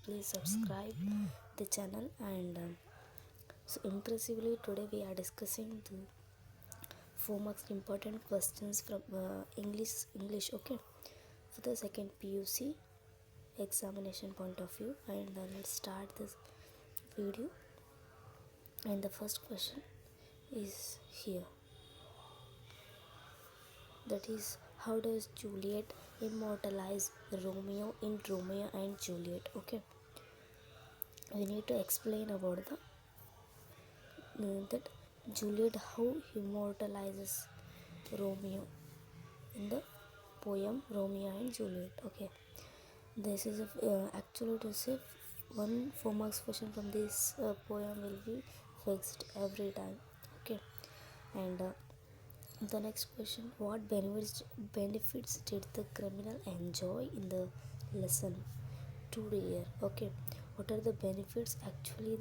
please subscribe the channel. And so impressively today we are discussing the 4 marks important questions from English, okay, for the second PUC examination point of view. And let's start this video. And the first question is here, that is, how does Juliet immortalize Romeo in Romeo and Juliet? Okay, we need to explain about the that Juliet how immortalizes Romeo in the poem Romeo and Juliet. Okay, this is actually to say one 4 marks question from this poem will be fixed every time. Okay, and the next question, what benefits did the criminal enjoy in the lesson today? Okay, what are the benefits actually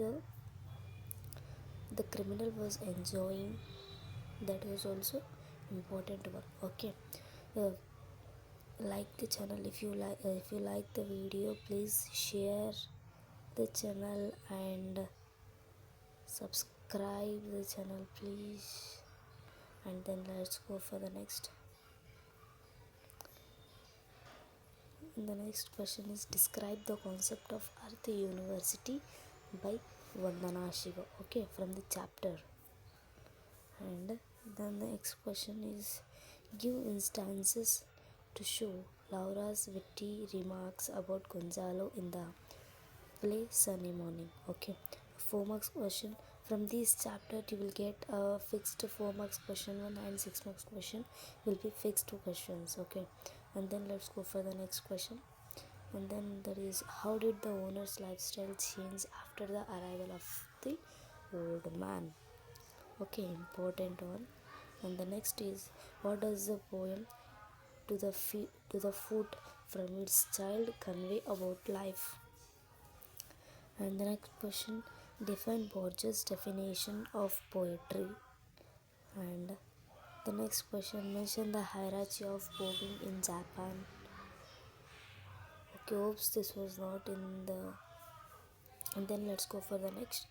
the criminal was enjoying? That was also important one. Okay, uh, like the channel if you like the video, please share the channel and subscribe the channel, please. And then let's go for the next. And the next question is, describe the concept of Earth University by Vandana Shiva. Okay, from the chapter. And then the next question is, give instances to show Laura's witty remarks about Gonzalo in the play Sunny Morning. Okay, 4 marks question. From this chapter you will get a fixed 4 marks question 1 and 6 marks question will be fixed questions. Okay, and then let's go for the next question. And then that is, how did the owner's lifestyle change after the arrival of the old man? Okay, important one. And the next is, what does the poem to the foot from its child convey about life? And the next question, define Borges' definition of poetry. And the next question, mention the hierarchy of voguing in Japan. Okay, oops, this was not in the. And then let's go for the next.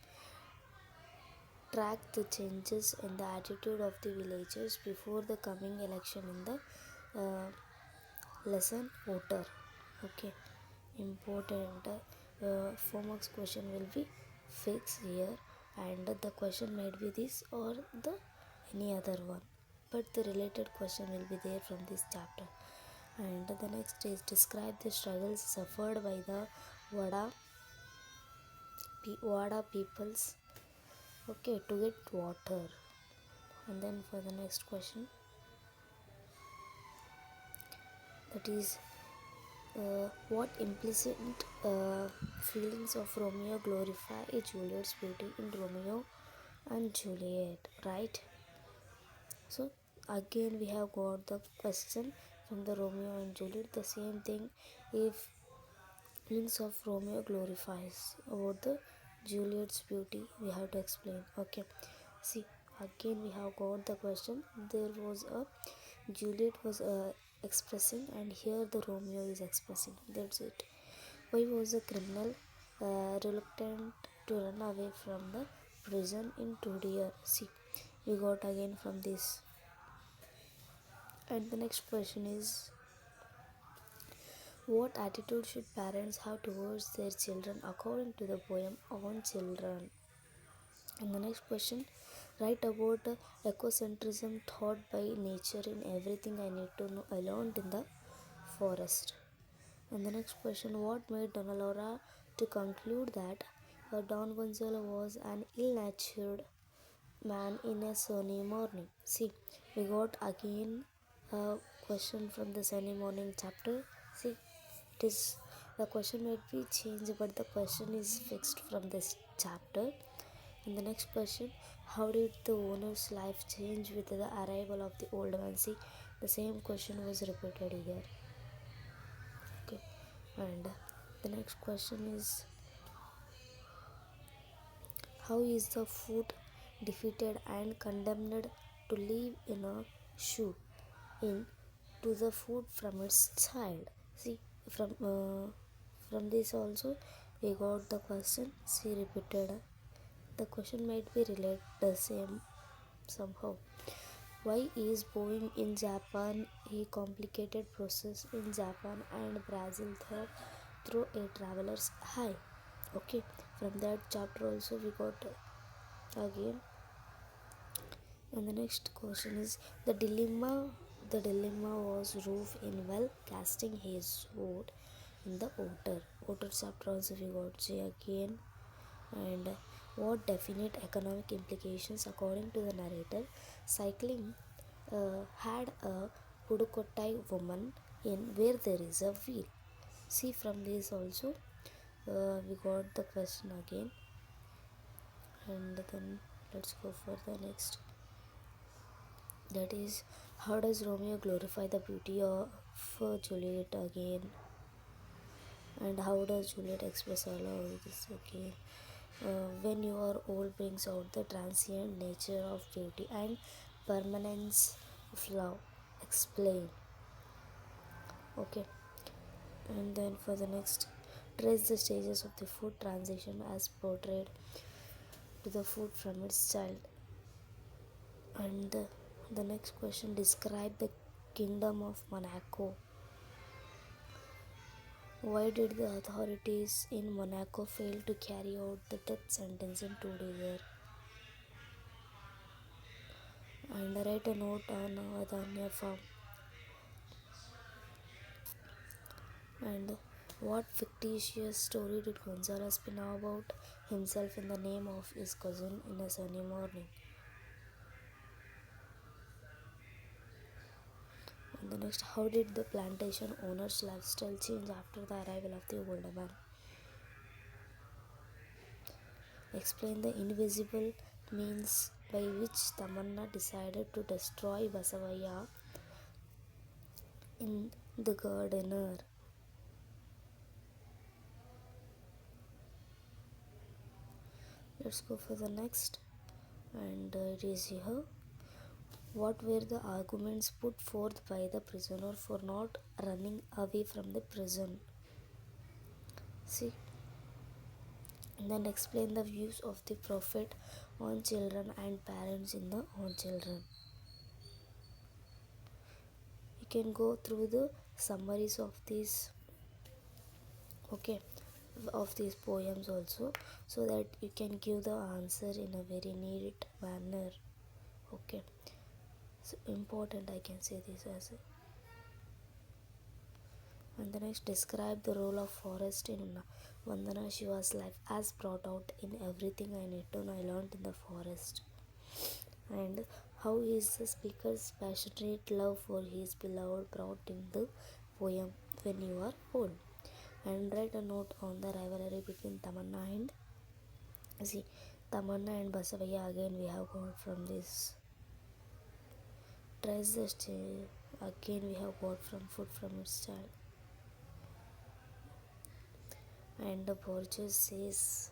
Track the changes in the attitude of the villagers before the coming election in the lesson voter. Okay, important 4 marks question will be fixed here, and the question might be this or the any other one, but the related question will be there from this chapter. And the next is, describe the struggles suffered by the Wada peoples, okay, to get water. And then for the next question, that is, what implicit feelings of Romeo glorify Juliet's beauty in Romeo and Juliet, right? So again we have got the question from the Romeo and Juliet, the same thing. If feelings of Romeo glorifies about the Juliet's beauty, we have to explain. Okay, see, again we have got the question. There was a Juliet was expressing, and here the Romeo is expressing. That's it. Why was the criminal reluctant to run away from the prison in Tudia? See, we got again from this. And the next question is, what attitude should parents have towards their children according to the poem On Children? And the next question, write about ecocentrism taught by nature in everything I need to know I learned in the forest. And the next question, what made Donna Laura to conclude that Don Gonzalo was an ill-natured man in a sunny morning? See, we got again a question from the sunny morning chapter. See, it is the question might be changed, but the question is fixed from this chapter. And the next question, how did the owner's life change with the arrival of the old man? See, the same question was repeated here. Okay, and the next question is, how is the foot defeated and condemned to live in a shoe in to the food from its child? See, from this also we got the question. She repeated. The question might be related the same somehow. Why is bowing in Japan a complicated process in Japan and Brazil through a traveler's high? Okay, from that chapter also we got again. And the next question is the dilemma. The dilemma was Roof in well casting his vote in the Otter. Otter chapter also we got J again. And what definite economic implications according to the narrator? Cycling had a Pudukkottai woman in where there is a wheel. See from this also we got the question again. And then let's go for the next. That is, how does Romeo glorify the beauty of Juliet again? And how does Juliet express all of this again? When you are old brings out the transient nature of beauty and permanence of love. Explain. Okay. And then for the next, trace the stages of the food transition as portrayed to the food from its child. And the next question, describe the kingdom of Monaco. Why did the authorities in Monaco fail to carry out the death sentence in 2 days? And write a note on Adanya farm. And what fictitious story did Gonzalo spin about himself in the name of his cousin in a sunny morning? And the next, how did the plantation owner's lifestyle change after the arrival of the older man? Explain the invisible means by which Tamanna decided to destroy Basavaya in the gardener. Let's go for the next, and it is here. What were the arguments put forth by the prisoner for not running away from the prison? See, and then explain the views of the prophet on children and parents in the on children. You can go through the summaries of these, okay, of these poems also, so that you can give the answer in a very neat manner. Okay, so important, I can say this as a. And the next, describe the role of forest in Vandana Shiva's life as brought out in everything I need to know I learned in the forest. And how is the speaker's passionate love for his beloved brought in the poem When You Are Old? And write a note on the rivalry between Tamanna and Tamanna and Basavaya again we have got from this. Trace the again we have got from food from its child. And the Borges says,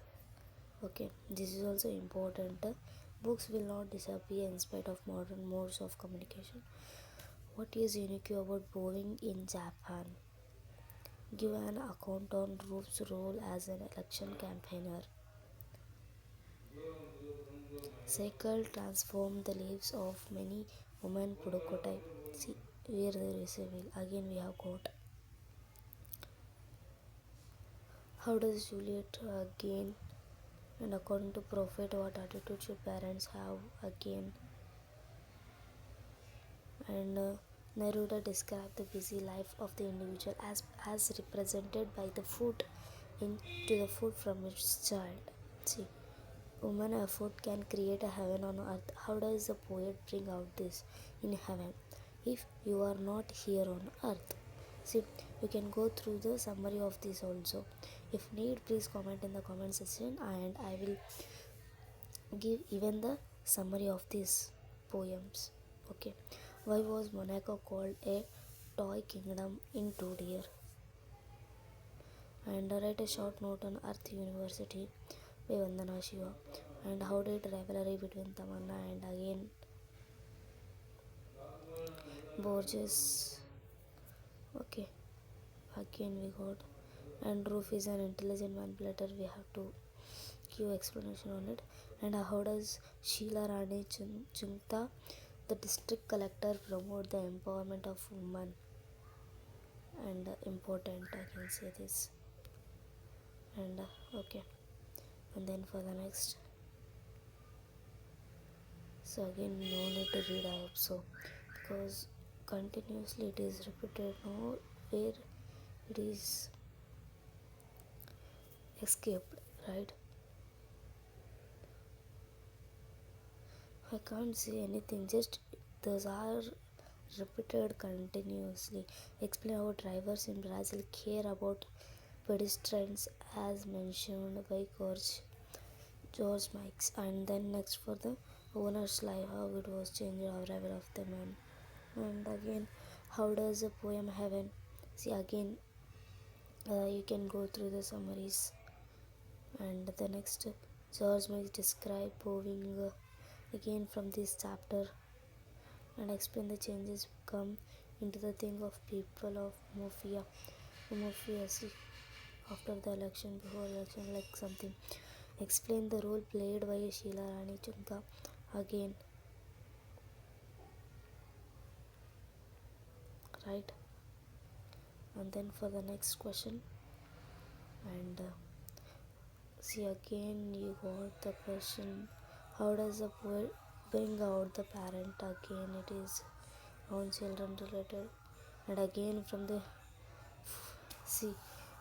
okay, this is also important. Books will not disappear in spite of modern modes of communication. What is unique about bowing in Japan? Give an account on Roof's role as an election campaigner. Cycle transformed the lives of many women Pudukkottai. See where there is a will. Again we have got. How does Juliet gain? And according to Prophet, what attitude should parents have again? And Neruda described the busy life of the individual as represented by the food into the food from its child. See, human effort can create a heaven on earth. How does the poet bring out this in heaven if you are not here on earth? See, you can go through the summary of this also. If need, please comment in the comment section and I will give even the summary of these poems. Okay, why was Monaco called a toy kingdom in 2 days? And write a short note on Earth University by Vandana Shiva. And how did rivalry between Tamanna and again Borges? Okay, again we got And Roof is an intelligent manipulator. We have to give explanation on it. And how does Sheila Rani Chungta, the district collector, promote the empowerment of women? And important, I can say this. And okay, and then for the next, so again no need to read, I hope so, because continuously it is repeated, no where it is escaped, right? I can't say anything, just those are repeated continuously. Explain how drivers in Brazil care about pedestrians as mentioned by George Mikes. And then next for the owner's life, how it was changed, arrival of the man. And again, how does the poem Heaven? See again, you can go through the summaries. And the next, George Mikes describe moving again from this chapter and explain the changes come into the thing of people of Mafia. See, after the election, before election, like something. Explain the role played by Sheila Rani Chunka again, right? And then for the next question, and see again you got the question, how does the poet bring out the parent? Again it is on children related. And again from the, see,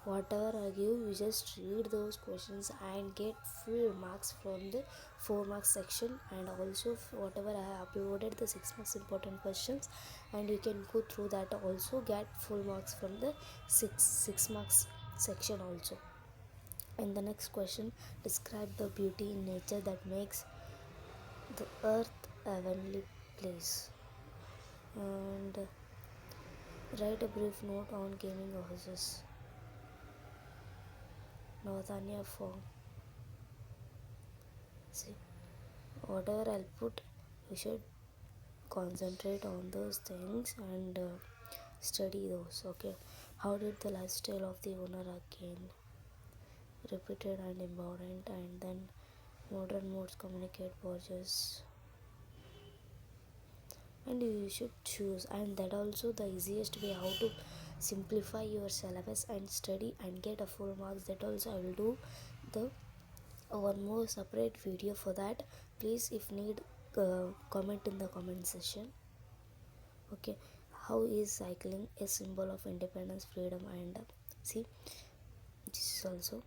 whatever I give you just read those questions and get full marks from the 4 marks section. And also whatever I have uploaded the 6 marks important questions, and you can go through that, also get full marks from the 6 marks section also. And the next question, describe the beauty in nature that makes the earth a heavenly place. And write a brief note on gaming horses. Nathania Fong. See, whatever I'll put, you should concentrate on those things and study those. Okay, how did the lifestyle of the owner again repeated and embodied, and then modern modes communicate Borges. And you should choose, and that also the easiest way how to simplify your syllabus and study and get a full marks. That also I will do the one more separate video for that. Please, if need, comment in the comment section. Okay, how is cycling a symbol of independence, freedom, and see, this is also.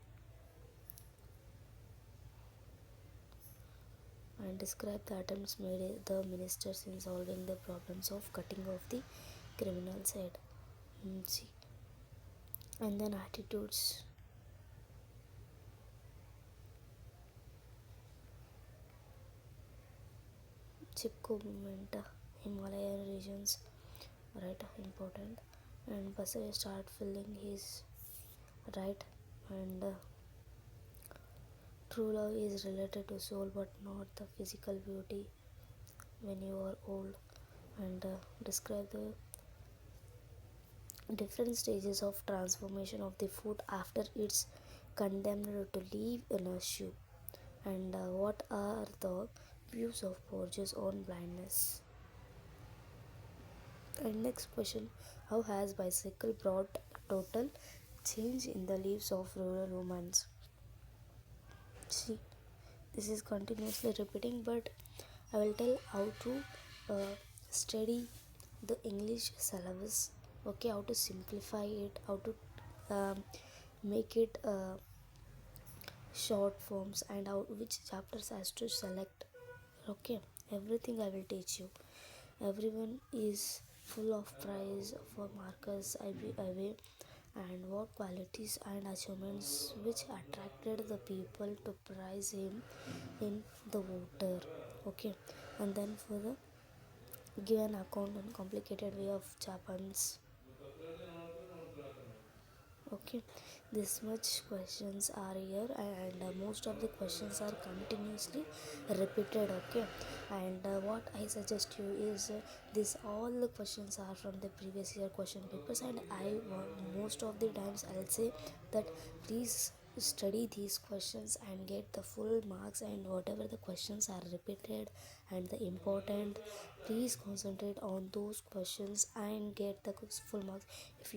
And describe the attempts made the ministers in solving the problems of cutting off the criminal's head. See, and then attitudes. Chipko movement, Himalayan regions, right, important. And Basai start feeling his right. And true love is related to soul but not the physical beauty when you are old. And describe the different stages of transformation of the food after it's condemned to live in a shoe. And what are the views of Borges on blindness? And next question, how has bicycle brought total change in the lives of rural women? See, this is continuously repeating, but I will tell how to study the English syllabus. Okay, how to simplify it, how to um, make it short forms, and how which chapters has to select. Okay, everything I will teach you. Everyone is full of praise for Marcus Aurelius, and what qualities and achievements which attracted the people to praise him in the water. Okay, and then for the give an account and complicated way of Japan's Okay, this much questions are here, and most of the questions are continuously repeated. Okay, and what I suggest you is this all the questions are from the previous year question papers, and most of the times I'll say that please study these questions and get the full marks, and whatever the questions are repeated and the important, please concentrate on those questions and get the full marks. If you